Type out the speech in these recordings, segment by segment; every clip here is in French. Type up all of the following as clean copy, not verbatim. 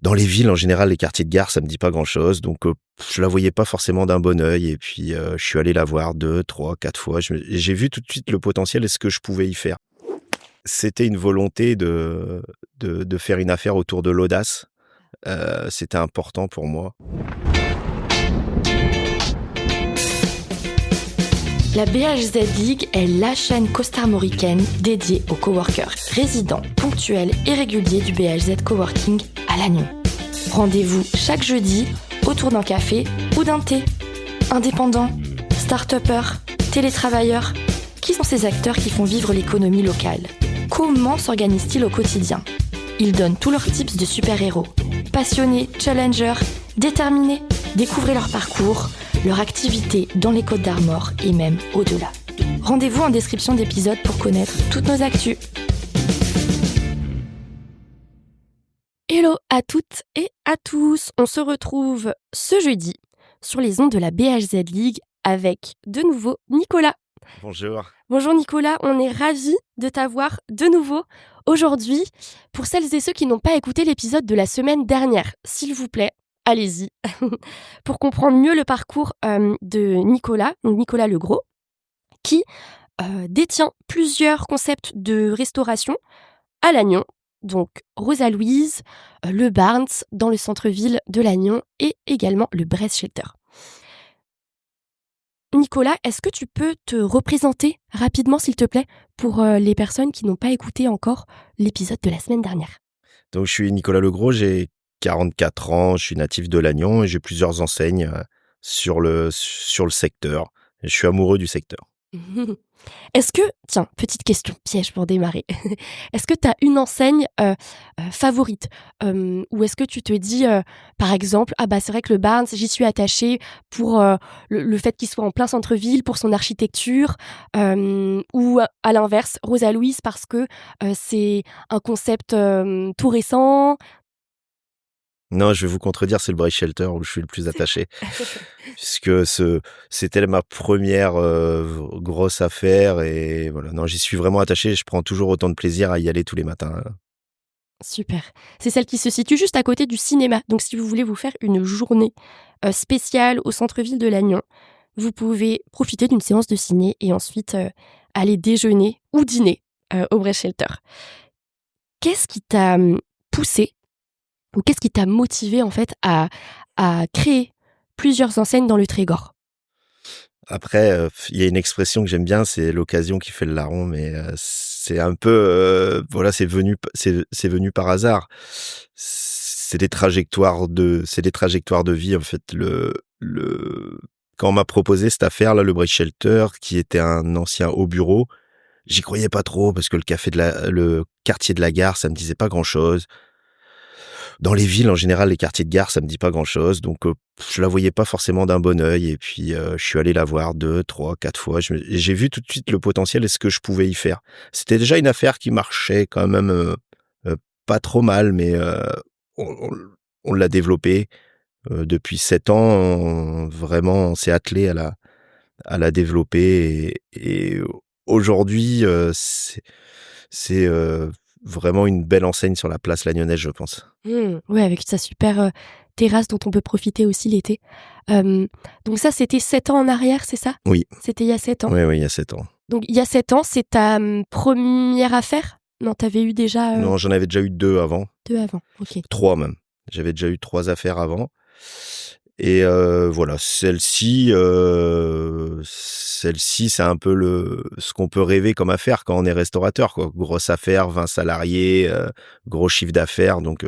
Dans les villes, en général, les quartiers de gare, ça me dit pas grand-chose, donc je la voyais pas forcément d'un bon œil et puis, je suis allé la voir 2, 3, 4 fois. J'ai vu tout de suite le potentiel et ce que je pouvais y faire. C'était une volonté de faire une affaire autour de l'audace, c'était important pour moi. La BHZ League est la chaîne costarmoricaine dédiée aux coworkers résidents, ponctuels et réguliers du BHZ Coworking à Lannion. Rendez-vous chaque jeudi autour d'un café ou d'un thé. Indépendants, start-upers, télétravailleurs, qui sont ces acteurs qui font vivre l'économie locale ? Comment s'organisent-ils au quotidien ? Ils donnent tous leurs tips de super-héros. Passionnés, challengers, déterminés, découvrez leur parcours, leur activité dans les Côtes d'Armor et même au-delà. Rendez-vous en description d'épisode pour connaître toutes nos actus. Hello à toutes et à tous, on se retrouve ce jeudi sur les ondes de la BHZ League avec de nouveau Nicolas. Bonjour. Bonjour Nicolas, on est ravis de t'avoir de nouveau aujourd'hui. Pour celles et ceux qui n'ont pas écouté l'épisode de la semaine dernière, s'il vous plaît, allez-y, pour comprendre mieux le parcours de Nicolas, donc Nicolas Legros, qui détient plusieurs concepts de restauration à Lannion, donc Rosa Louise, le Barnes dans le centre-ville de Lannion et également le Brest Shelter. Nicolas, est-ce que tu peux te représenter rapidement, s'il te plaît, pour les personnes qui n'ont pas écouté encore l'épisode de la semaine dernière ? Donc je suis Nicolas Legros, j'ai 44 ans, je suis natif de Lannion et j'ai plusieurs enseignes sur le secteur. Je suis amoureux du secteur. Est-ce que, tiens, petite question piège pour démarrer, est-ce que tu as une enseigne favorite ou est-ce que tu te dis, par exemple, ah bah c'est vrai que le Barnes, j'y suis attachée pour le fait qu'il soit en plein centre-ville, pour son architecture, ou à l'inverse, Rosa Louise parce que c'est un concept tout récent. Non, je vais vous contredire, c'est le Brest Shelter où je suis le plus attaché. Puisque c'était ma première grosse affaire et voilà. Non, j'y suis vraiment attaché. Je prends toujours autant de plaisir à y aller tous les matins. Super. C'est celle qui se situe juste à côté du cinéma. Donc si vous voulez vous faire une journée spéciale au centre-ville de Lannion, vous pouvez profiter d'une séance de ciné et ensuite aller déjeuner ou dîner au Brest Shelter. Qu'est-ce qui t'a poussé ou qu'est-ce qui t'a motivé en fait à créer plusieurs enseignes dans le Trégor ? Après, il y a une expression que j'aime bien, c'est l'occasion qui fait le larron, mais c'est un peu, voilà, c'est venu par hasard. C'est des trajectoires de vie en fait. Quand on m'a proposé cette affaire-là, le Brest Shelter, qui était un ancien haut bureau, j'y croyais pas trop parce que le quartier de la gare, ça me disait pas grand-chose. Dans les villes, en général, les quartiers de gare, ça me dit pas grand-chose, donc je la voyais pas forcément d'un bon œil et puis, je suis allé la voir 2, 3, 4 fois. J'ai vu tout de suite le potentiel et ce que je pouvais y faire. C'était déjà une affaire qui marchait quand même, pas trop mal, mais on on l'a développée, depuis 7 ans. Vraiment, on s'est attelé à la développer et aujourd'hui, c'est vraiment une belle enseigne sur la place lagnonnaise, je pense. Ouais, avec sa super terrasse dont on peut profiter aussi l'été. Donc ça, c'était 7 ans en arrière, c'est ça ? Oui. C'était il y a 7 ans. Oui, il y a 7 ans. Donc il y a 7 ans, c'est ta première affaire ? Non, t'avais eu déjà Non, j'en avais déjà eu 2 avant. 2 avant, ok. 3 même. J'avais déjà eu 3 affaires avant. Et voilà, celle-ci, c'est un peu ce qu'on peut rêver comme affaire quand on est restaurateur, quoi. Grosse affaire, 20 salariés, gros chiffre d'affaires. Donc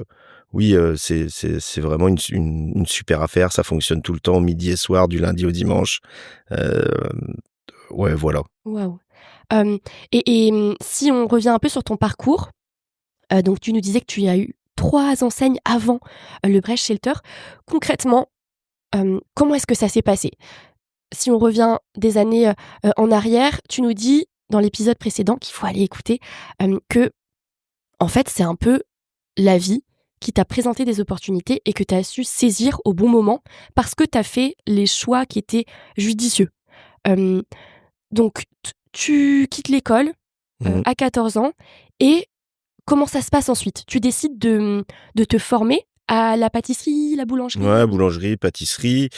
oui, c'est vraiment une super affaire. Ça fonctionne tout le temps, midi et soir, du lundi au dimanche. Ouais, voilà. Waouh. Si on revient un peu sur ton parcours, donc tu nous disais que tu as eu 3 enseignes avant le Brest Shelter. Concrètement, comment est-ce que ça s'est passé ? Si on revient des années en arrière, tu nous dis dans l'épisode précédent qu'il faut aller écouter que en fait c'est un peu la vie qui t'a présenté des opportunités et que tu as su saisir au bon moment parce que tu as fait les choix qui étaient judicieux. Donc tu quittes l'école à 14 ans et comment ça se passe ensuite ? Tu décides de te former À la pâtisserie, la Ouais, boulangerie? boulangerie, pâtisserie.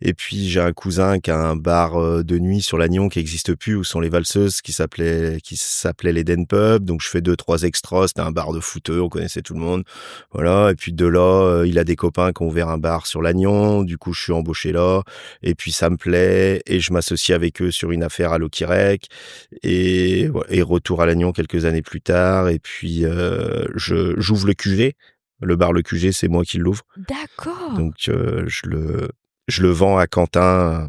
Et puis j'ai un cousin qui a un bar de nuit sur Lannion qui existe plus, où sont les valseuses, qui s'appelait l'Eden Pub. Donc je fais 2-3 extras. C'était un bar de footeux, on connaissait tout le monde. Voilà. Et puis de là, il a des copains qui ont ouvert un bar sur Lannion. Du coup, je suis embauché là. Et puis ça me plaît. Et je m'associe avec eux sur une affaire à Lokirec. Et, ouais, et retour à Lannion quelques années plus tard. Et puis j'ouvre le QG. Le bar Le QG, c'est moi qui l'ouvre. D'accord! Donc je le vends à Quentin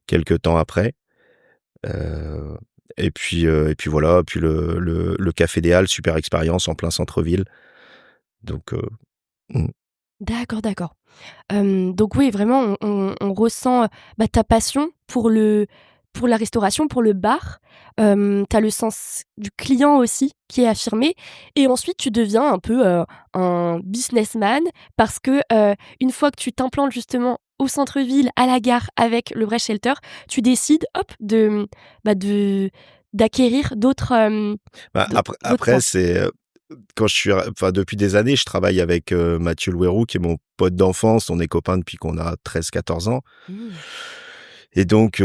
quelques temps après. Euh, et puis voilà. Puis le Café des Halles, super expérience en plein centre-ville. Donc mm. D'accord, d'accord. Donc oui, vraiment, on ressent, ta passion pour la restauration, pour le bar. Tu as le sens du client aussi qui est affirmé et ensuite tu deviens un peu, un businessman parce que, une fois que tu t'implantes justement au centre-ville, à la gare avec le Brest Shelter, tu décides, hop, de d'acquérir Bah, d'autres après points. c'est quand enfin depuis des années, je travaille avec Mathieu Louérou, qui est mon pote d'enfance. On est copains depuis qu'on a 13-14 ans. Mmh. Et donc,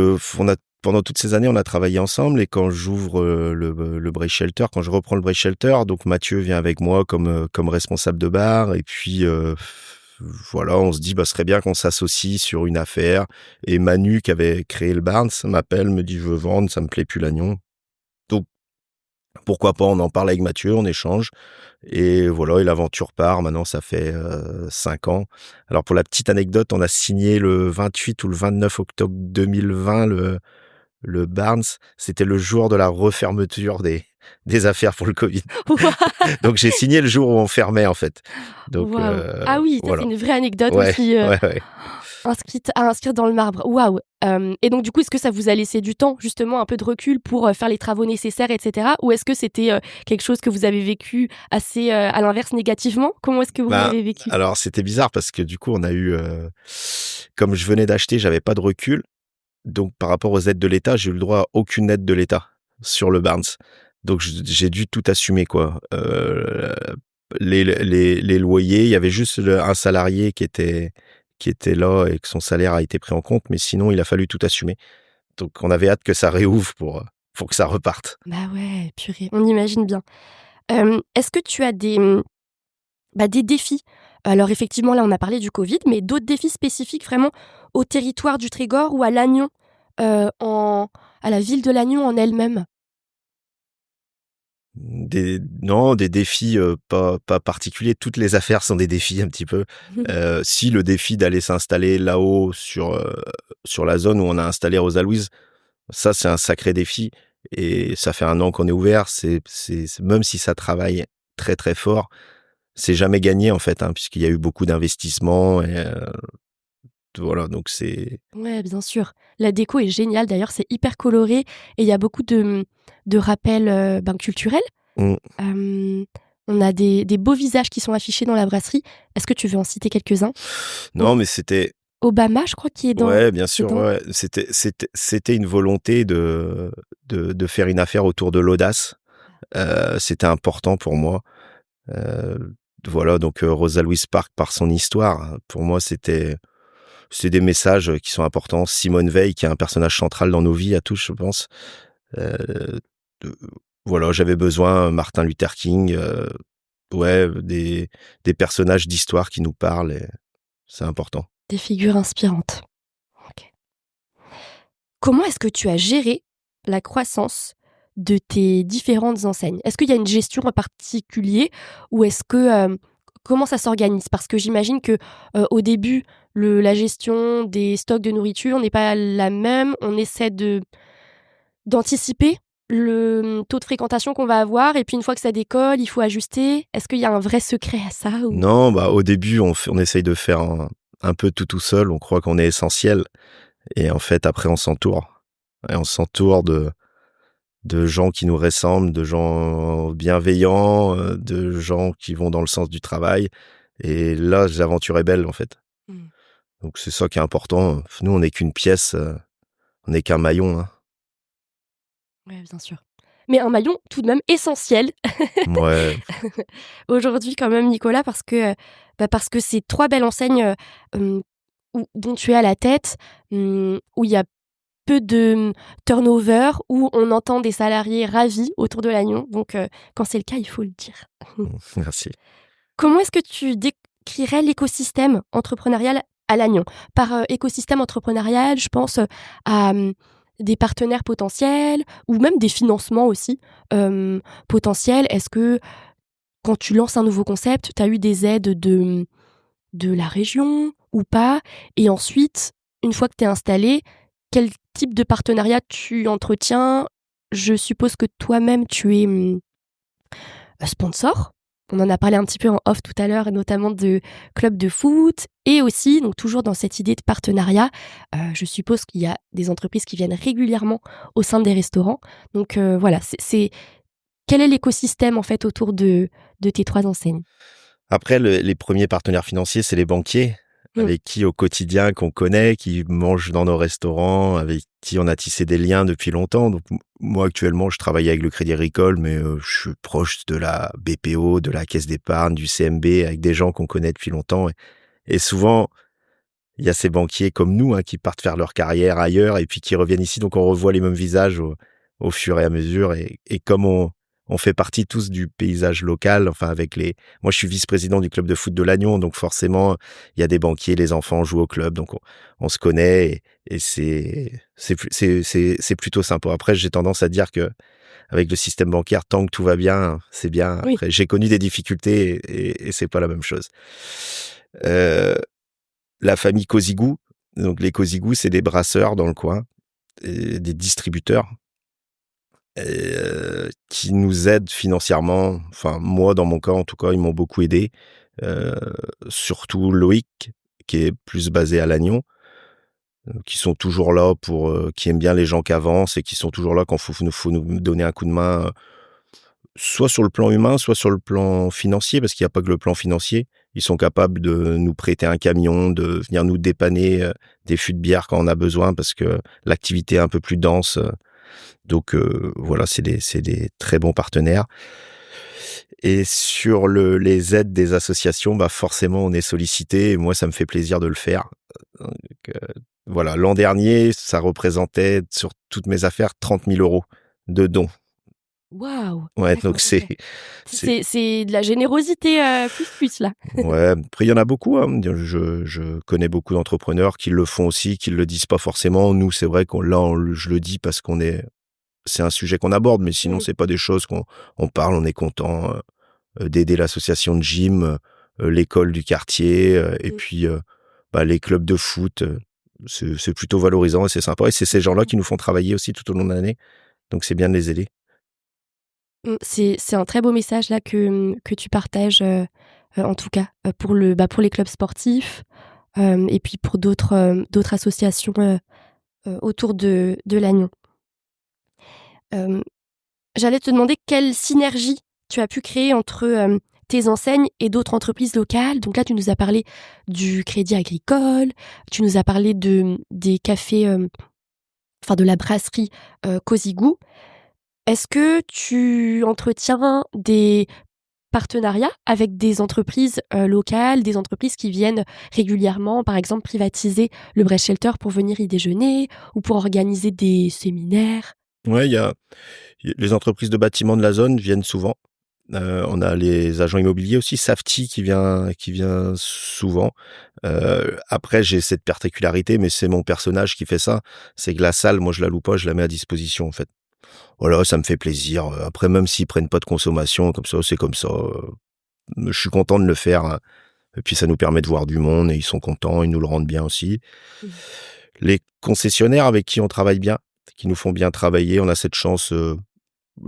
pendant toutes ces années, on a travaillé ensemble. Et quand j'ouvre le Brace Shelter, quand je reprends le Brace Shelter, donc Mathieu vient avec moi comme responsable de bar. Et puis, voilà, on se dit, bah, ce serait bien qu'on s'associe sur une affaire. Et Manu, qui avait créé le Barnes, m'appelle, me dit, je veux vendre, ça me plaît plus l'agnon. Donc, pourquoi pas, on en parle avec Mathieu, on échange. Et voilà, et l'aventure part. Maintenant, ça fait 5 ans. Alors, pour la petite anecdote, on a signé le 28 ou le 29 octobre 2020 le Barnes. C'était le jour de la refermeture des affaires pour le Covid. Donc, j'ai signé le jour où on fermait, en fait. Donc, Waouh! Ah oui, ça c'est voilà. une vraie anecdote Ouais, aussi, ouais, ouais. inscrite à inscrire dans le marbre. Waouh! Et donc du coup, est-ce que ça vous a laissé du temps, justement un peu de recul pour, faire les travaux nécessaires et cetera? Ou est-ce que c'était, quelque chose que vous avez vécu assez, à l'inverse négativement? Comment est-ce que vous Ben, l'avez vécu? alors, c'était bizarre parce que du coup, on a eu, comme je venais d'acheter, j'avais pas de recul. Donc, par rapport aux aides de l'État, j'ai eu le droit à aucune aide de l'État sur le Barnes. Donc, j'ai dû tout assumer, quoi. Les loyers, il y avait juste un salarié qui était là et que son salaire a été pris en compte, mais sinon, il a fallu tout assumer. Donc, on avait hâte que ça réouvre pour que ça reparte. Bah ouais, purée, on imagine bien. Est-ce que tu as des défis? Alors effectivement, là, on a parlé du Covid, mais d'autres défis spécifiques vraiment au territoire du Trégor ou à Lannion, en à la ville de Lannion en elle-même? Non, des défis pas particuliers. Toutes les affaires sont des défis un petit peu. Si le défi d'aller s'installer là-haut sur la zone où on a installé Rosa Louise, ça c'est un sacré défi. Et ça fait 1 an qu'on est ouvert. Même si ça travaille très très fort, c'est jamais gagné en fait, hein, puisqu'il y a eu beaucoup d'investissements. Et voilà, donc c'est. Ouais, bien sûr. La déco est géniale d'ailleurs, c'est hyper coloré et il y a beaucoup de rappels, culturels. Mm. Hem, on a des beaux visages qui sont affichés dans la brasserie. Est-ce que tu veux en citer quelques-uns? O Non, mais c'était. Obama, je crois, Ouais, bien sûr, dedans. ouais. C'était une volonté de faire une affaire autour de l'audace. C'était important pour moi. Voilà, donc Rosa Louise Park, par son histoire, pour moi, c'est des messages qui sont importants. Simone Veil, qui est un personnage central dans nos vies à tous, je pense. Euh, de- voilà, j'avais besoin, Martin Luther King, ouais, des personnages d'histoire qui nous parlent, et c'est important. Des figures inspirantes. OK. Comment est-ce que tu as géré la croissance de tes différentes enseignes? Est-ce qu'il y a une gestion en particulier ou est-ce que, comment ça s'organise? Parce que j'imagine que, au début, la gestion des stocks de nourriture n'est pas la même. On essaie d'anticiper le, taux de fréquentation qu'on va avoir et puis une fois que ça décolle, il faut ajuster. Est-ce qu'il y a un vrai secret à ça ou? Non, bah au début, on essaye de faire un peu tout seul. On croit qu'on est essentiel, et en fait, après, on s'entoure. Et on s'entoure de gens qui nous ressemblent, de gens bienveillants, de gens qui vont dans le sens du travail. Et là, l'aventure est belle, en fait. Mmh. Donc c'est ça qui est important. Nous, on n'est qu'une pièce, on n'est qu'un maillon, hein. Ouais, bien sûr. Mais un maillon tout de même essentiel Ouais. aujourd'hui quand même Nicolas parce que, parce que c'est 3 belles enseignes dont tu es à la tête, où il y a peu de turnover, où on entend des salariés ravis autour de Lannion. Donc, quand c'est le cas, il faut le dire. Merci. Comment est-ce que tu décrirais l'écosystème entrepreneurial à Lannion? Par écosystème entrepreneurial, je pense à des partenaires potentiels ou même des financements aussi potentiels. Est-ce que quand tu lances un nouveau concept, tu as eu des aides de la région ou pas? Et ensuite, une fois que tu es installé, quel type de partenariat tu entretiens? Je suppose que toi-même, tu es sponsor. On en a parlé un petit peu en off tout à l'heure, et notamment de clubs de foot. Et aussi, donc toujours dans cette idée de partenariat, je suppose qu'il y a des entreprises qui viennent régulièrement au sein des restaurants. Donc voilà, quel est l'écosystème en fait autour de tes 3 enseignes? Après, les premiers partenaires financiers, c'est les banquiers, avec qui au quotidien qu'on connaît, qui mangent dans nos restaurants, avec qui on a tissé des liens depuis longtemps. Donc moi actuellement, je travaille avec le Crédit Agricole, mais je suis proche de la BPO, de la Caisse d'épargne, du CMB, avec des gens qu'on connaît depuis longtemps. Et souvent, il y a ces banquiers comme nous qui partent faire leur carrière ailleurs et puis qui reviennent ici. Donc on revoit les mêmes visages au fur et à mesure. Et comme on fait partie tous du paysage local, enfin moi je suis vice-président du club de foot de Lannion, donc forcément il y a des banquiers, les enfants jouent au club, donc on se connaît et c'est plutôt sympa. Après j'ai tendance à dire que avec le système bancaire, tant que tout va bien, c'est bien. Oui. Après j'ai connu des difficultés et c'est pas la même chose. La famille Cosigou, donc les Cosigou, c'est des brasseurs dans le coin, et des distributeurs qui nous aident financièrement. Enfin, moi, dans mon cas, en tout cas, ils m'ont beaucoup aidé. Surtout Loïc, qui est plus basé à Lannion, qui sont toujours là qui aiment bien les gens qui avancent et qui sont toujours là quand faut nous donner un coup de main, soit sur le plan humain, soit sur le plan financier, parce qu'il n'y a pas que le plan financier. Ils sont capables de nous prêter un camion, de venir nous dépanner des fûts de bière quand on a besoin, parce que l'activité est un peu plus dense. Donc voilà, c'est des très bons partenaires. Et sur les aides des associations, forcément, on est sollicité. Et moi, ça me fait plaisir de le faire. Donc, voilà, l'an dernier, ça représentait sur toutes mes affaires 30 000 € de dons. Waouh! Ouais, D'accord, donc c'est de la générosité plus là. Ouais, après il y en a beaucoup. Je connais beaucoup d'entrepreneurs qui le font aussi, qui le disent pas forcément. Nous, c'est vrai je le dis parce c'est un sujet qu'on aborde, mais sinon c'est pas des choses qu'on parle. On est content d'aider l'association de gym, l'école du quartier, et puis les clubs de foot. C'est plutôt valorisant et c'est sympa. Et c'est ces gens-là qui nous font travailler aussi tout au long de l'année. Donc c'est bien de les aider. C'est un très beau message là que tu partages, en tout cas pour les clubs sportifs, et puis pour d'autres associations autour de Lannion. J'allais te demander quelle synergie tu as pu créer entre tes enseignes et d'autres entreprises locales. Donc là, tu nous as parlé du Crédit Agricole, tu nous as parlé des cafés, de la brasserie Cosigou. Est-ce que tu entretiens des partenariats avec des entreprises locales, des entreprises qui viennent régulièrement, par exemple, privatiser le Brest Shelter pour venir y déjeuner ou pour organiser des séminaires? Ouais, les entreprises de bâtiments de la zone viennent souvent. On a les agents immobiliers aussi, Safety qui vient souvent. Après, j'ai cette particularité, mais c'est mon personnage qui fait ça. C'est que la salle, moi, je la loue pas, je la mets à disposition, en fait. Voilà, ça me fait plaisir. Après, même s'ils prennent pas de consommation, comme ça, c'est comme ça. Je suis content de le faire. Et puis, ça nous permet de voir du monde et ils sont contents, ils nous le rendent bien aussi. Mmh. Les concessionnaires avec qui on travaille bien, qui nous font bien travailler, on a cette chance,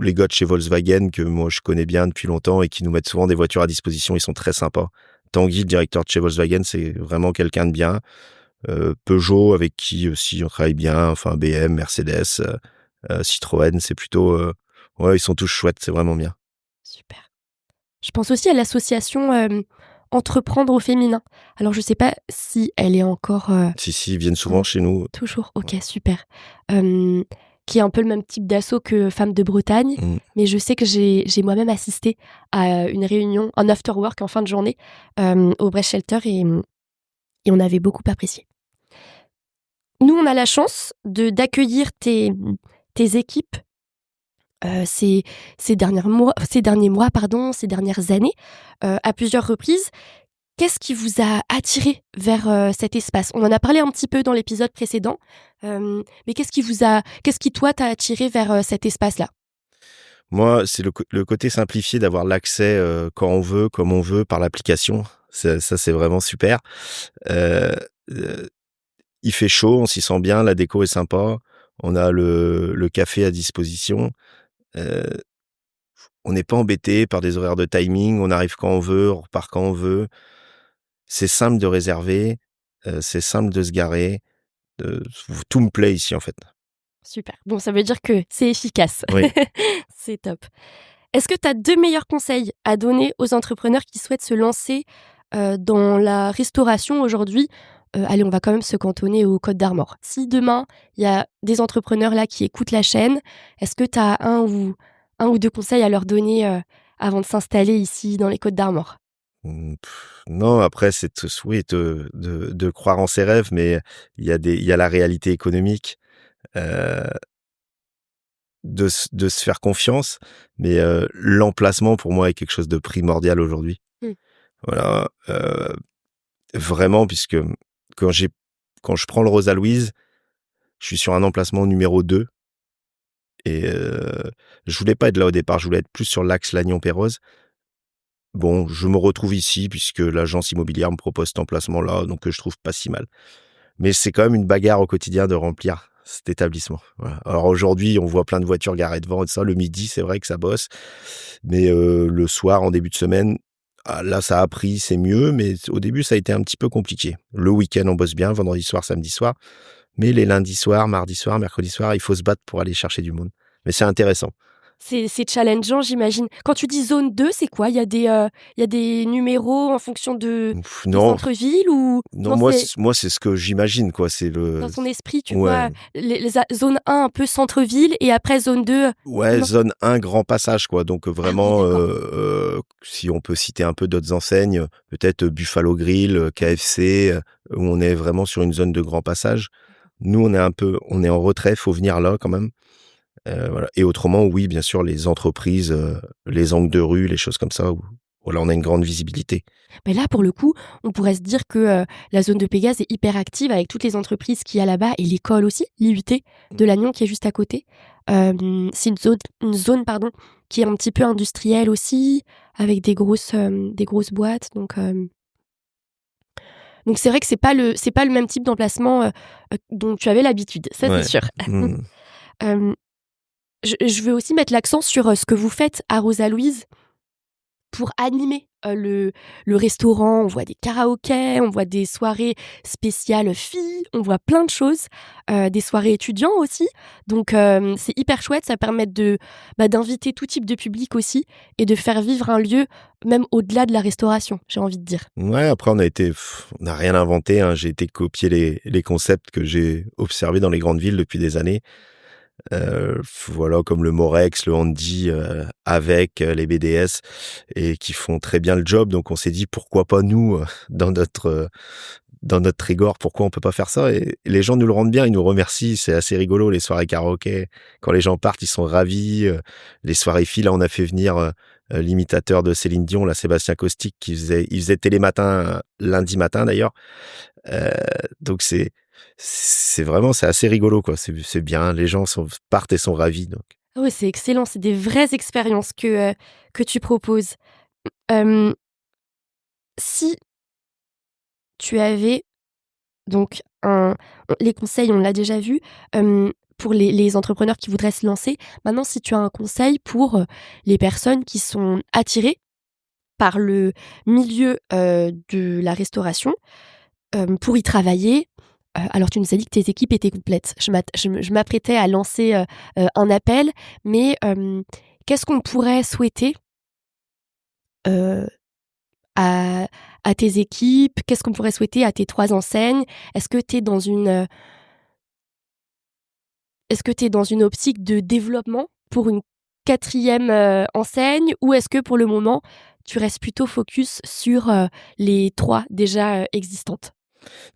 les gars de chez Volkswagen, que moi je connais bien depuis longtemps et qui nous mettent souvent des voitures à disposition, ils sont très sympas. Tanguy, le directeur de chez Volkswagen, c'est vraiment quelqu'un de bien. Peugeot, avec qui aussi on travaille bien, enfin BM, Mercedes, Citroën, c'est plutôt... ouais, ils sont tous chouettes, c'est vraiment bien. Super. Je pense aussi à l'association Entreprendre au féminin. Alors, je sais pas si elle est encore... Si, ils viennent souvent chez nous. Toujours, ok, super. qui est un peu le même type d'assaut que Femmes de Bretagne. Mais je sais que j'ai moi-même assisté à une réunion, un after-work en fin de journée au Brest Shelter et on avait beaucoup apprécié. Nous, on a la chance d'accueillir tes équipes ces derniers mois, ces dernières années, à plusieurs reprises. Qu'est-ce qui vous a attiré vers cet espace ? On en a parlé un petit peu dans l'épisode précédent, mais qu'est-ce qui toi t'a attiré vers cet espace-là ? Moi, c'est le côté simplifié d'avoir l'accès quand on veut, comme on veut, par l'application. Ça c'est vraiment super. Il fait chaud, on s'y sent bien, la déco est sympa, on a le café à disposition. On n'est pas embêté par des horaires de timing, on arrive quand on veut, on repart quand on veut. C'est simple de réserver, c'est simple de se garer. Tout me plaît ici, en fait. Super. Bon, ça veut dire que c'est efficace. Oui. C'est top. Est-ce que tu as 2 meilleurs conseils à donner aux entrepreneurs qui souhaitent se lancer dans la restauration aujourd'hui ? Allez, on va quand même se cantonner aux Côtes d'Armor. Si demain, il y a des entrepreneurs là qui écoutent la chaîne, est-ce que tu as un ou 2 conseils à leur donner avant de s'installer ici dans les Côtes d'Armor ? Non, après, c'est de croire en ses rêves, mais il y a la réalité économique, de se faire confiance, mais l'emplacement, pour moi, est quelque chose de primordial aujourd'hui. Voilà, vraiment, puisque quand je prends le Rosa Louise, je suis sur un emplacement numéro 2 et je voulais pas être là au départ, je voulais être plus sur l'axe Lannion-Pérouse. Bon, je me retrouve ici puisque l'agence immobilière me propose cet emplacement-là, donc je trouve pas si mal. Mais c'est quand même une bagarre au quotidien de remplir cet établissement. Voilà. Alors aujourd'hui, on voit plein de voitures garées devant et tout ça. Le midi, c'est vrai que ça bosse. Mais le soir, en début de semaine, là, ça a pris, c'est mieux. Mais au début, ça a été un petit peu compliqué. Le week-end, on bosse bien, vendredi soir, samedi soir. Mais les lundis soirs, mardi soir, mercredi soir, il faut se battre pour aller chercher du monde. Mais c'est intéressant. C'est challengeant, j'imagine. Quand tu dis zone 2, c'est quoi ? Il y a des numéros en fonction du centre-ville ou... Non, moi, c'est ce que j'imagine, quoi. C'est dans son esprit, tu vois, zone 1 un peu centre-ville et après zone 2... Ouais, zone 1, grand passage, quoi. Donc vraiment, si on peut citer un peu d'autres enseignes, peut-être Buffalo Grill, KFC, où on est vraiment sur une zone de grand passage. Nous, on est en retrait, faut venir là quand même. Voilà. Et autrement, oui, bien sûr, les entreprises, les angles de rue, les choses comme ça, où voilà, on a une grande visibilité. Mais là, pour le coup, on pourrait se dire que la zone de Pégase est hyper active avec toutes les entreprises qu'il y a là-bas et l'école aussi, l'IUT de Lannion qui est juste à côté. C'est une zone qui est un petit peu industrielle aussi, avec des grosses boîtes. Donc c'est vrai que c'est pas le même type d'emplacement dont tu avais l'habitude, ça c'est sûr. Je veux aussi mettre l'accent sur ce que vous faites à Rosa Louise pour animer le restaurant. On voit des karaokés, on voit des soirées spéciales filles, on voit plein de choses, des soirées étudiants aussi. Donc c'est hyper chouette, ça permet d'inviter tout type de public aussi et de faire vivre un lieu même au-delà de la restauration, j'ai envie de dire. Ouais, après on n'a rien inventé, hein. J'ai été copier les concepts que j'ai observés dans les grandes villes depuis des années. Voilà, comme le Morex, le Handy, avec les BDS, et qui font très bien le job. Donc on s'est dit pourquoi pas nous, dans notre Trégor, pourquoi on peut pas faire ça? Et les gens nous le rendent bien, ils nous remercient. C'est assez rigolo, les soirées karaoké. Quand les gens partent, ils sont ravis. Les soirées filles, là, on a fait venir l'imitateur de Céline Dion, là, Sébastien Caustic, il faisait télématin, lundi matin d'ailleurs. Donc c'est vraiment, c'est assez rigolo, quoi. C'est bien, les gens partent et sont ravis. Donc. Oui, c'est excellent, c'est des vraies expériences que tu proposes. Si tu avais donc les conseils, on l'a déjà vu, pour les entrepreneurs qui voudraient se lancer. Maintenant, si tu as un conseil pour les personnes qui sont attirées par le milieu de la restauration, pour y travailler. Alors, tu nous as dit que tes équipes étaient complètes. Je m'apprêtais à lancer un appel, mais qu'est-ce qu'on pourrait souhaiter à tes équipes? Qu'est-ce qu'on pourrait souhaiter à tes 3 enseignes? Est-ce que tu es dans une est-ce que tu es dans une optique de développement pour une 4e enseigne, ou est-ce que pour le moment, tu restes plutôt focus sur les 3 déjà existantes?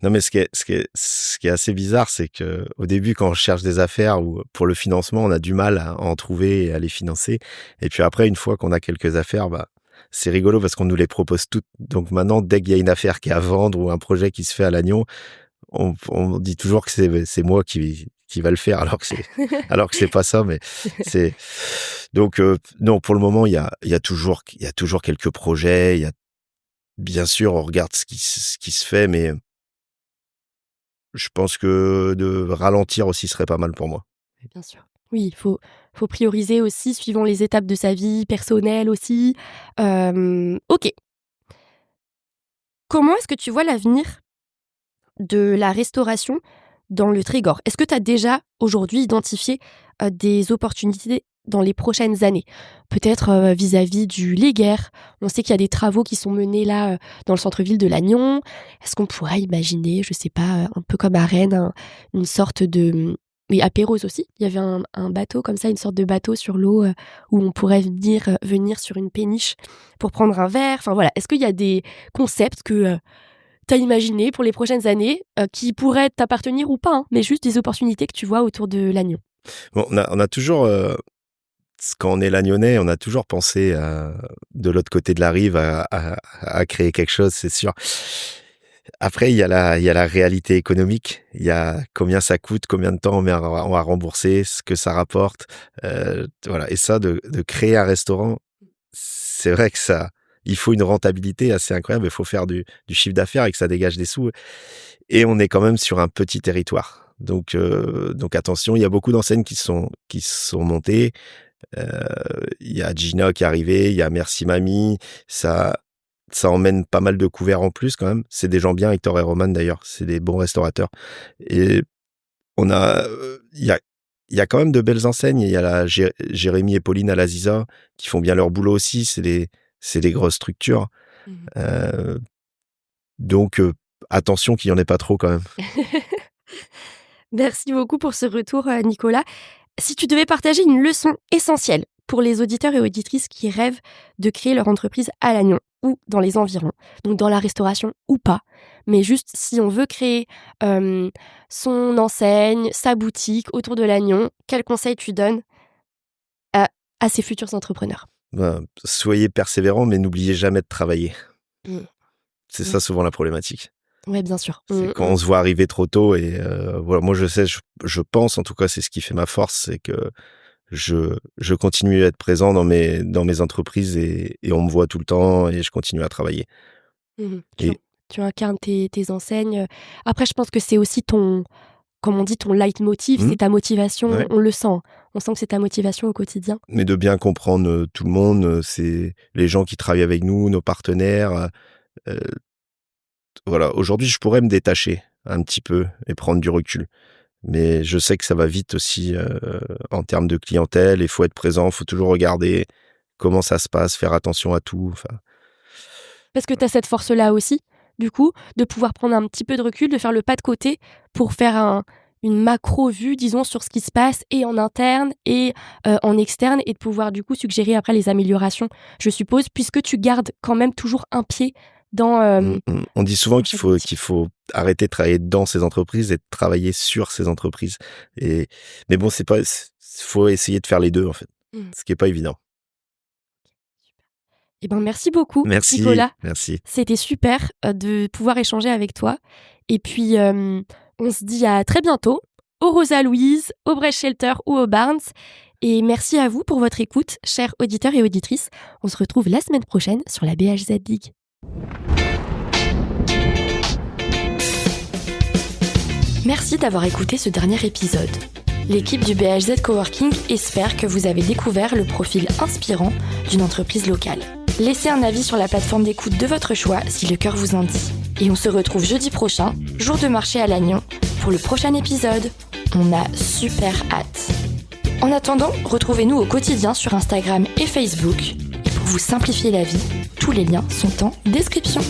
Non, mais ce qui est assez bizarre, c'est que au début, quand on cherche des affaires ou pour le financement, on a du mal à en trouver et à les financer. Et puis après, une fois qu'on a quelques affaires, c'est rigolo parce qu'on nous les propose toutes. Donc maintenant, dès qu'il y a une affaire qui est à vendre ou un projet qui se fait à Lannion, on dit toujours que c'est moi qui va le faire, alors que c'est pas ça. Mais c'est donc non, pour le moment, il y a toujours quelques projets. Bien sûr, on regarde ce qui se fait, mais je pense que de ralentir aussi serait pas mal pour moi. Bien sûr. Oui, il faut prioriser aussi suivant les étapes de sa vie personnelle aussi. OK. Comment est-ce que tu vois l'avenir de la restauration dans le Trégor? Est-ce que tu as déjà aujourd'hui identifié des opportunités dans les prochaines années? Peut-être vis-à-vis du Léguerre. On sait qu'il y a des travaux qui sont menés là dans le centre-ville de Lannion. Est-ce qu'on pourrait imaginer, je sais pas, un peu comme à Rennes, une sorte de... Oui, à Pérouse aussi, il y avait un bateau comme ça, une sorte de bateau sur l'eau où on pourrait venir sur une péniche pour prendre un verre. Enfin voilà, est-ce qu'il y a des concepts que tu as imaginés pour les prochaines années qui pourraient t'appartenir ou pas, hein, mais juste des opportunités que tu vois autour de Lannion? Bon, on a toujours, quand on est Lagnonnais, on a toujours pensé de l'autre côté de la rive à créer quelque chose, c'est sûr. Après, il y a la réalité économique. Il y a combien ça coûte, combien de temps on va rembourser, ce que ça rapporte. Voilà. Et ça, de créer un restaurant, c'est vrai que il faut une rentabilité assez incroyable. Il faut faire du chiffre d'affaires et que ça dégage des sous. Et on est quand même sur un petit territoire. Donc attention, il y a beaucoup d'enseignes qui sont montées. Il y a Gina qui est arrivée, il y a Merci Mamie. Ça emmène pas mal de couverts en plus quand même. C'est des gens bien, Hector et Roman d'ailleurs. C'est des bons restaurateurs. Et il y a quand même de belles enseignes. Il y a Jérémy et Pauline à l'Aziza qui font bien leur boulot aussi. C'est des grosses structures. Donc attention qu'il y en ait pas trop quand même. Merci beaucoup pour ce retour, Nicolas. Si tu devais partager une leçon essentielle pour les auditeurs et auditrices qui rêvent de créer leur entreprise à Lannion ou dans les environs, donc dans la restauration ou pas, mais juste si on veut créer son enseigne, sa boutique autour de Lannion, quel conseil tu donnes à ces futurs entrepreneurs? Soyez persévérants, mais n'oubliez jamais de travailler. C'est ça souvent la problématique. Oui, bien sûr. C'est quand on se voit arriver trop tôt et voilà, moi je sais, je pense, en tout cas c'est ce qui fait ma force, c'est que je continue à être présent dans mes entreprises et on me voit tout le temps et je continue à travailler. Tu incarnes tes enseignes. Après, je pense que c'est aussi ton leitmotiv, c'est ta motivation, ouais. On le sent. On sent que c'est ta motivation au quotidien. Mais de bien comprendre tout le monde, c'est les gens qui travaillent avec nous, nos partenaires. Voilà, aujourd'hui, je pourrais me détacher un petit peu et prendre du recul. Mais je sais que ça va vite aussi en termes de clientèle. Il faut être présent, il faut toujours regarder comment ça se passe, faire attention à tout. Enfin... Parce que tu as cette force-là aussi, du coup, de pouvoir prendre un petit peu de recul, de faire le pas de côté pour faire une macro-vue, disons, sur ce qui se passe et en interne et en externe et de pouvoir, du coup, suggérer après les améliorations, je suppose, puisque tu gardes quand même toujours un pied dans... On dit souvent qu'il faut arrêter de travailler dans ces entreprises et de travailler sur ces entreprises. Mais bon, faut essayer de faire les deux, en fait. Ce qui n'est pas évident. Eh ben, merci beaucoup, Nicolas. Merci. C'était super de pouvoir échanger avec toi. Et puis, on se dit à très bientôt au Rosa Louise, au Brest Shelter ou au Barnes. Et merci à vous pour votre écoute, chers auditeurs et auditrices. On se retrouve la semaine prochaine sur la BHZ League. Merci d'avoir écouté ce dernier épisode. L'équipe du BHZ Coworking espère que vous avez découvert le profil inspirant d'une entreprise locale. Laissez un avis sur la plateforme d'écoute de votre choix si le cœur vous en dit. Et on se retrouve jeudi prochain, jour de marché à Lannion, pour le prochain épisode. On a super hâte. En attendant, retrouvez-nous au quotidien sur Instagram et Facebook. Et pour vous simplifier la vie, tous les liens sont en description.